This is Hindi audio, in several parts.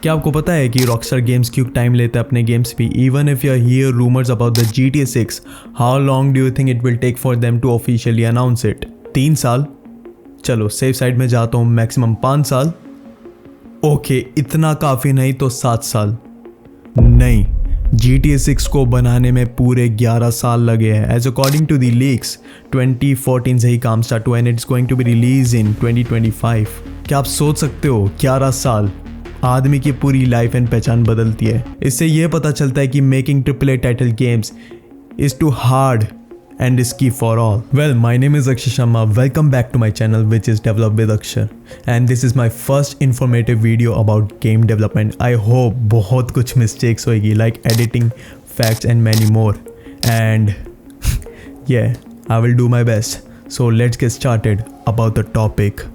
क्या आपको पता है कि रॉकस्टार गेम्स क्यों टाइम लेता है अपने गेम्स पे? Even if you hear rumours about the GTA 6, how long do you think it will take for them to officially announce it? 3 साल? चलो सेफ साइड में जाता हूँ, मैक्सिमम 5 साल। ओके, इतना काफ़ी नहीं तो 7 साल। नहीं, GTA 6 को बनाने में पूरे 11 साल लगे हैं। As according to the leaks 2014 से ही काम स्टार्ट हुआ and it's going to be release in 2025। क्या आप सोच सकते हो 11 साल आदमी की पूरी लाइफ एंड पहचान बदलती है। इससे यह पता चलता है कि making AAA title games is too hard and risky for all. Well, my name is Akshay Sharma. Welcome back to my channel, which is Develop with Akshay, and this is my first informative video about game development. I hope बहुत कुछ mistakes होगी, like editing, facts and many more, and yeah, I will do my best. So let's get started about the topic,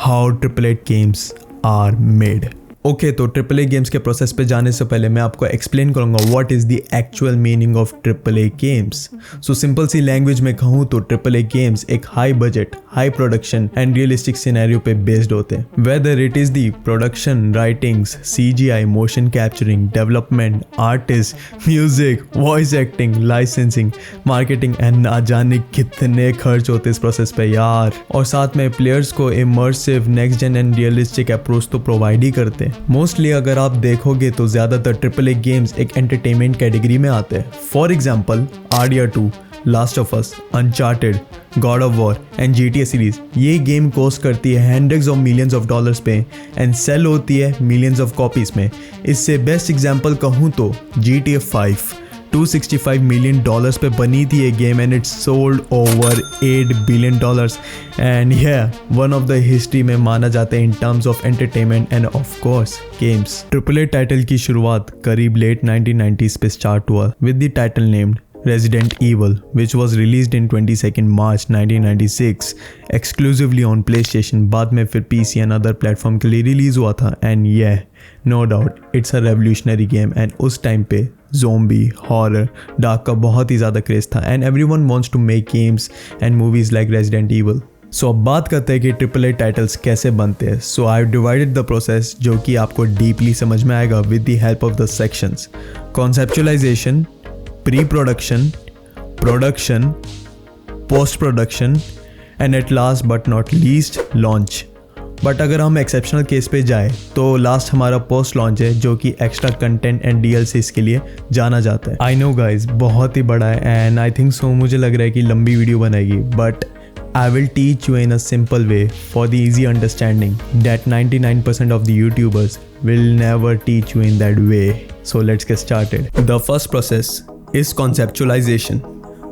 how AAA games are made. Okay, तो AAA गेम्स के प्रोसेस पे जाने से पहले मैं आपको एक्सप्लेन करूंगा what is the actual meaning of AAA games. So simple सी लैंग्वेज में कहूँ तो AAA गेम्स एक high budget, high production and realistic scenario पे बेस्ड होते हैं। Whether it is the production, writings, CGI, motion capturing, development, artist, music, voice acting, licensing, marketing and ना जाने कितने खर्च होते इस प्रोसेस पे यार। और साथ में प्लेयर्स को immersive, next gen and realistic approach तो प्रोवाइड ही करते हैं। मोस्टली अगर आप देखोगे तो ज्यादातर AAA गेम्स एक एंटरटेनमेंट कैटेगरी में आते हैं। फॉर एग्जाम्पल आर्डिया 2, Last of Us, Uncharted, God of War and GTA series. ये गेम कॉस्ट करती है hundreds of millions of dollars पे एंड सेल होती है मिलियंस ऑफ कॉपीज में। इससे बेस्ट एग्जाम्पल कहूँ तो GTA 5 $265 मिलियन पे बनी थी ये game and it's sold over $8 billion and one of the history में माना जाता है इन terms of entertainment end of course games. AAA title की शुरुआत करीब लेट 1990s पे स्टार्ट हुआ with the title named Resident Evil, which was released in 22nd March 1996 exclusively on PlayStation. बाद में फिर PC and other platform के लिए रिलीज हुआ था and no doubt it's a revolutionary game and उस टाइम पे zombie, horror, dark का बहुत ही ज़्यादा क्रेज था and everyone wants to make games and movies like Resident Evil. सो अब बात करते हैं कि AAA टाइटल्स कैसे बनते हैं। So I have divided the process जो कि आपको डीपली समझ में आएगा with the help of the sections: conceptualization, pre-production, production, post-production and at last but not least launch. But अगर हम एक्सेप्शनल केस पे जाए तो लास्ट हमारा पोस्ट लॉन्च है जो कि एक्स्ट्रा कंटेंट एंड DLCs के लिए जाना जाता है। आई नो गाइज बहुत ही बड़ा है एंड आई थिंक सो मुझे लग रहा है कि लंबी वीडियो बनेगी, but I will teach you in a simple way for the easy understanding that 99% of the YouTubers will never teach you in that way. So let's get started. The first process is conceptualization.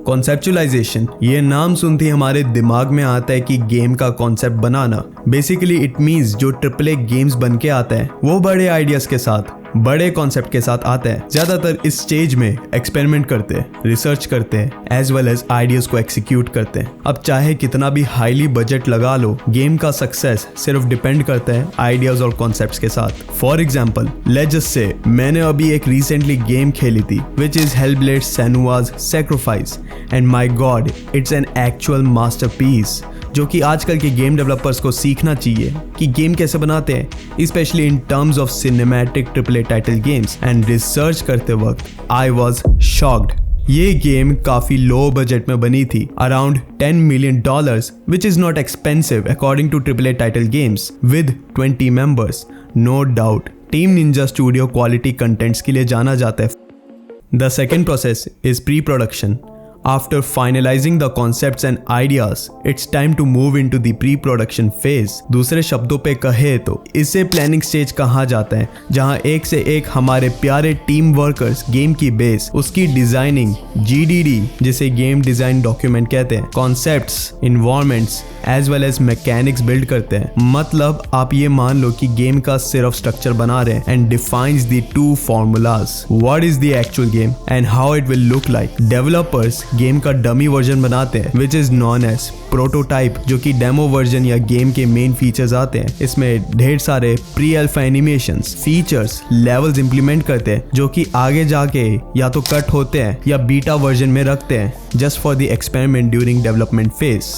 Conceptualisation, ये नाम सुनते ही हमारे दिमाग में आता है कि गेम का concept banana. Basically it means जो AAA गेम्स बन के आता है वो बड़े आइडियाज के साथ, बड़े कॉन्सेप्ट के साथ आता है। ज्यादातर इस स्टेज में एक्सपेरिमेंट करते हैं, रिसर्च करते हैं, एज वेल एज आइडियाज को एक्सिक्यूट करते हैं। अब चाहे कितना भी हाईली बजट लगा लो, गेम का सक्सेस सिर्फ डिपेंड करता है आइडियाज और कॉन्सेप्ट्स के साथ। For example let's just say मैंने अभी एक रिसेंटली गेम खेली थी which is Hellblade Senua's Sacrifice and my god it's an actual masterpiece जो कि आजकल के गेम डेवलपर्स को सीखना चाहिए कि गेम कैसे बनाते हैं, specially in terms of cinematic AAA title games. And research करते वक्त आई वॉज शॉक्ड। ये गेम काफी लो बजट में बनी थी, around $10 million, which is not expensive according to AAA title games, with 20 members. No doubt Team Ninja studio quality contents के लिए जाना जाता है। The second process is pre production. After finalizing the concepts and ideas, it's time to move into the pre-production phase. दूसरे शब्दों पे कहे तो इसे प्लानिंग स्टेज कहा जाता है, जहां एक से एक हमारे प्यारे टीम वर्कर्स गेम की बेस, उसकी डिजाइनिंग, GDD जिसे गेम डिजाइन डॉक्यूमेंट कहते हैं, concepts, environments as well as mechanics build करते हैं। मतलब आप ये मान लो कि गेम का सिर्फ स्ट्रक्चर बना रहे हैं and defines the 2 formulas. What is the actual game and how it will look like. Developers game का डमी वर्जन बनाते हैं which is known as prototype, जो कि डेमो वर्जन या गेम के मेन फीचर्स आते हैं। इसमें ढेर सारे pre alpha animations, features, levels implement करते हैं जो कि आगे जाके या तो कट होते हैं या बीटा वर्जन में रखते हैं just for the experiment during development phase.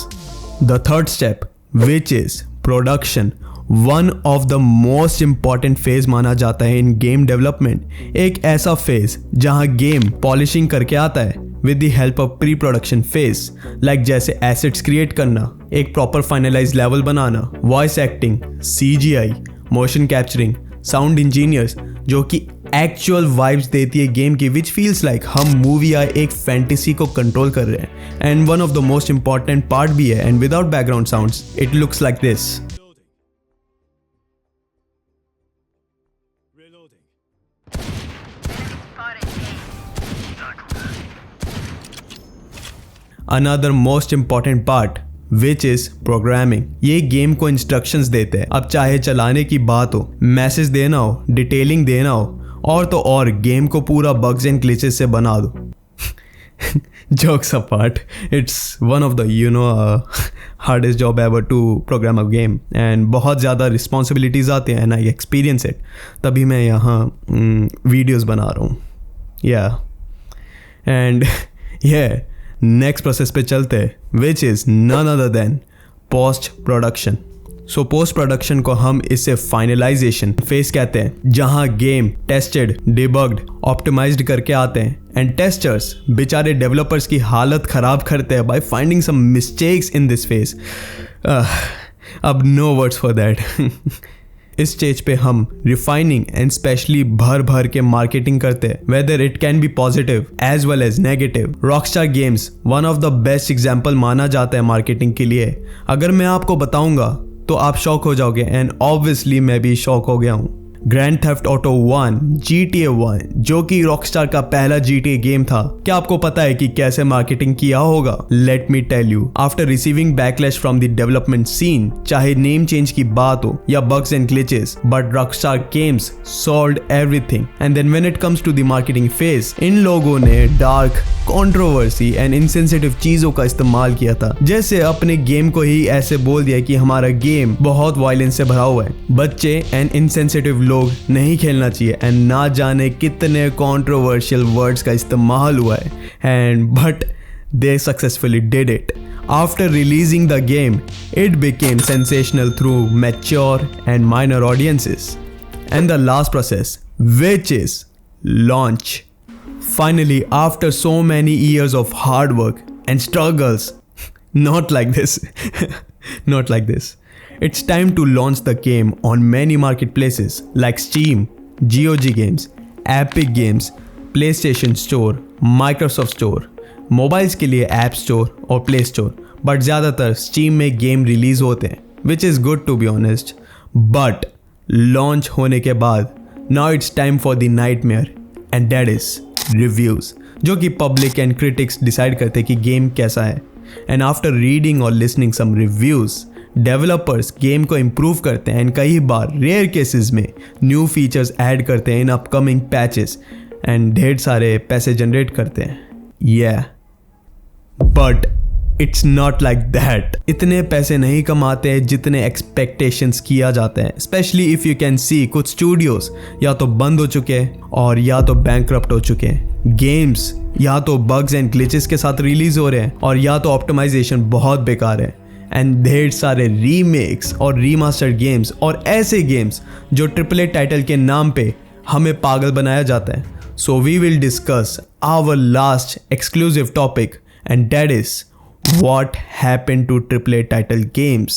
The third step which is production. One of the most important phase माना जाता है इन गेम डेवलपमेंट। एक ऐसा फेज जहां गेम पॉलिशिंग करके आता है with the help of pre production phase, like जैसे एसेट्स क्रिएट करना, एक प्रॉपर फाइनलाइज लेवल बनाना, voice acting, CGI, motion capturing, sound engineers जो कि एक्चुअल वाइब्स देती है गेम की, विच फील्स लाइक हम मूवी या एक फैंटेसी को कंट्रोल कर रहे हैं। And one of the most important part भी है, and without background sounds it looks like this. Another most important part which is programming। ये गेम को इंस्ट्रक्शंस देते हैं। अब चाहे चलाने की बात हो, मैसेज देना हो, डिटेलिंग देना हो, और तो और गेम को पूरा बग्स एंड ग्लिचेस से बना दो। Jokes apart, it's one of the hardest job ever to program a game, and बहुत ज़्यादा रिस्पॉन्सिबिलिटीज़ आती हैं, and I experience it। तभी मैं यहाँ वीडियोज़ बना रहा हूँ। एंड नेक्स्ट प्रोसेस पे चलते हैं, which is none other than post production. So post production को हम इससे फाइनलाइजेशन फेस कहते हैं, जहां गेम टेस्टेड, डिबग्ड, ऑप्टिमाइज्ड करके आते हैं, एंड टेस्टर्स बेचारे डेवलपर्स की हालत ख़राब करते हैं by finding some mistakes in this phase. अब नो वर्ड्स फॉर दैट। इस स्टेज पे हम रिफाइनिंग एंड स्पेशली भर भर के मार्केटिंग करते हैं, whether it can be positive as well as negative. Rockstar games one of the best example माना जाता है मार्केटिंग के लिए। अगर मैं आपको बताऊंगा तो आप शॉक हो जाओगे, एंड ऑब्वियसली मैं भी शॉक हो गया हूँ। ग्रैंड थेफ्ट ऑटो 1, GTA 1, जो कि रॉकस्टार का पहला GTA गेम था। क्या आपको पता है कि कैसे मार्केटिंग किया होगा? Let me tell you. After receiving backlash from the development scene, चाहे नेम चेंज की बात हो या bugs and glitches, but Rockstar Games solved everything. And then when it comes to the marketing phase, इन लोगों ने डार्क, कंट्रोवर्सी एंड इनसेंसिटिव चीजों का इस्तेमाल किया था। जैसे अपने गेम को ही ऐसे बोल दिया कि हमारा गेम बहुत वायलेंस से भरा हुआ है, बच्चे एंड इनसेंसिटिव लोग नहीं खेलना चाहिए, एंड ना जाने कितने कंट्रोवर्शियल वर्ड्स का इस्तेमाल हुआ है, and but they successfully did it. After releasing the game, it became sensational through mature and minor audiences. And the last process, which is launch. Finally, after so many years of hard work and struggles, not like this, not like this. It's time to launch the game on many marketplaces like Steam, GOG Games, Epic Games, PlayStation Store, Microsoft Store, mobiles के लिए ऐप स्टोर और प्ले स्टोर, बट ज़्यादातर स्टीम में गेम रिलीज होते हैं, which is good to be honest. But launch होने के बाद now it's time for the nightmare, and that is reviews, जो कि पब्लिक एंड क्रिटिक्स डिसाइड करते हैं कि गेम कैसा है। एंड आफ्टर रीडिंग और लिसनिंग सम रिव्यूज़, डेवलपर्स गेम को इम्प्रूव करते हैं, एंड कई बार रेयर केसेस में न्यू फीचर्स ऐड करते हैं इन अपकमिंग पैचेस, एंड ढेर सारे पैसे जनरेट करते हैं। But it's not like that. इतने पैसे नहीं कमाते हैं जितने एक्सपेक्टेशंस किया जाता है, specially if you can see कुछ स्टूडियोज या तो बंद हो चुके हैं और या तो बैंकरप्ट हो चुके हैं। गेम्स या तो बग्स एंड ग्लिचेस के साथ रिलीज हो रहे हैं, और या तो ऑप्टिमाइजेशन बहुत बेकार है, एंड ढेर सारे रीमेक्स और रीमास्टर्ड गेम्स और ऐसे गेम्स जो AAA टाइटल के नाम पे हमें पागल बनाया जाता है। So we will discuss our last exclusive topic, and that is what happened to AAA title games.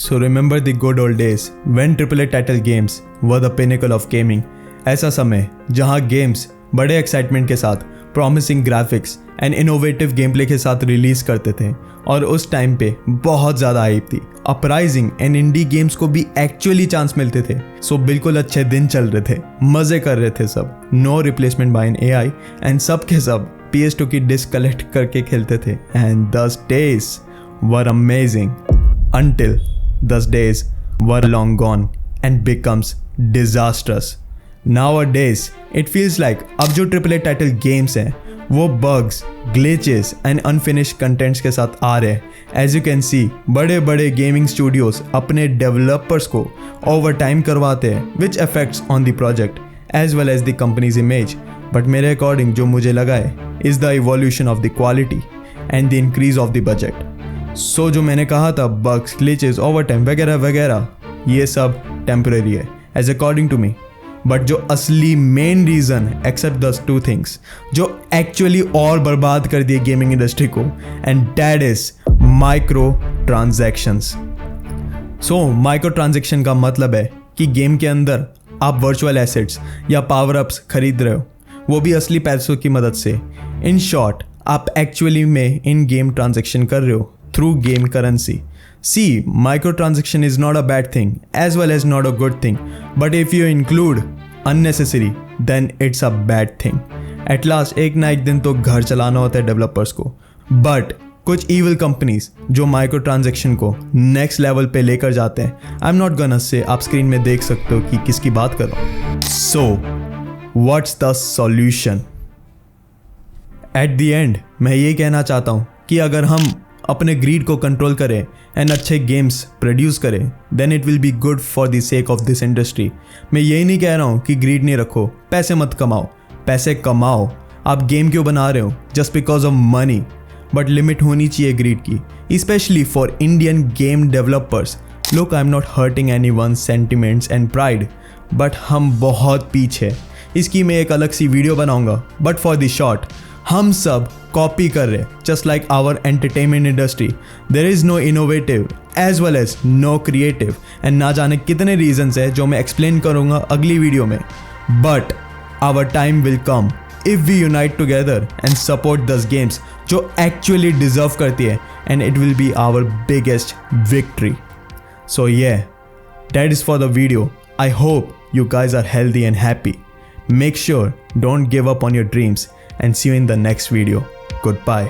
So remember the good old days when AAA title games were the pinnacle of gaming. ऐसा समय जहां गेम्स बड़े एक्साइटमेंट के साथ, promising graphics and innovative game play के साथ रिलीज करते थे, और उस टाइम पे बहुत ज़्यादा हाइप थी। अपराइजिंग एंड इंडी गेम्स को भी एक्चुअली चांस मिलते थे। सो बिल्कुल अच्छे दिन चल रहे थे, मज़े कर रहे थे सब। No replacement by an AI, and सब के सब PS2 की डिस्क कलेक्ट करके खेलते थे, and those days were amazing until those days were long gone and becomes disastrous. Nowadays it feels like अब जो AAA टाइटल गेम्स हैं वो bugs, glitches and unfinished contents के साथ आ रहे हैं। एज यू कैन सी, बड़े बड़े गेमिंग स्टूडियोज अपने डेवलपर्स को ओवर टाइम करवाते हैं, which affects on the project as well as the company's image. But मेरे अकॉर्डिंग जो मुझे लगा है is the evolution of the quality and the increase of the budget. So जो मैंने कहा था बग्स, ग्लिचेस, ओवरटाइम वगैरह वगैरह, ये सब टेम्परेरी है as according to me. But जो असली मेन रीज़न है, एक्सेप्ट दस टू थिंग्स, जो एक्चुअली और बर्बाद कर दिए गेमिंग इंडस्ट्री को, and that is micro transactions. So micro transaction का मतलब है कि गेम के अंदर आप वर्चुअल एसेट्स या पावर अप्स खरीद रहे हो, वो भी असली पैसों की मदद से। इन शॉर्ट, आप एक्चुअली में इन गेम ट्रांजैक्शन कर रहे हो through game currency. See, microtransaction is not a bad thing as well as not a good thing, but if you include unnecessary then it's a bad thing. At last एक ना एक दिन तो घर चलाना होता है डेवलपर्स को, बट कुछ evil कंपनीज जो माइक्रो ट्रांजेक्शन को नेक्स्ट लेवल पे लेकर जाते हैं, आई एम नॉट गonna से, आप स्क्रीन में देख सकते हो कि किसकी बात कर रहा हूँ। So what's the solution? At the end मैं ये कहना चाहता हूँ कि अगर हम अपने ग्रीड को कंट्रोल करें एंड अच्छे गेम्स प्रोड्यूस करें, then it will be good for the sake of this industry. मैं यही नहीं कह रहा हूँ कि ग्रीड नहीं रखो, पैसे मत कमाओ, पैसे कमाओ। आप गेम क्यों बना रहे हो? Just because of money. But limit होनी चाहिए ग्रीड की, specially for Indian game developers. Look, I am not hurting any one sentiments and pride, but हम बहुत पीछे। इसकी मैं एक अलग सी वीडियो बनाऊंगा, बट फॉर द शॉर्ट, हम सब कॉपी कर रहे, just like our entertainment industry. There is no innovative as well as no creative, and ना जाने कितने रीजंस है जो मैं एक्सप्लेन करूंगा अगली वीडियो में। But our time will come if we unite together and support this games जो एक्चुअली डिजर्व करती है, and it will be our biggest victory. So that is for the video. I hope you guys are healthy and happy. Make sure don't give up on your dreams, and see you in the next video. Goodbye.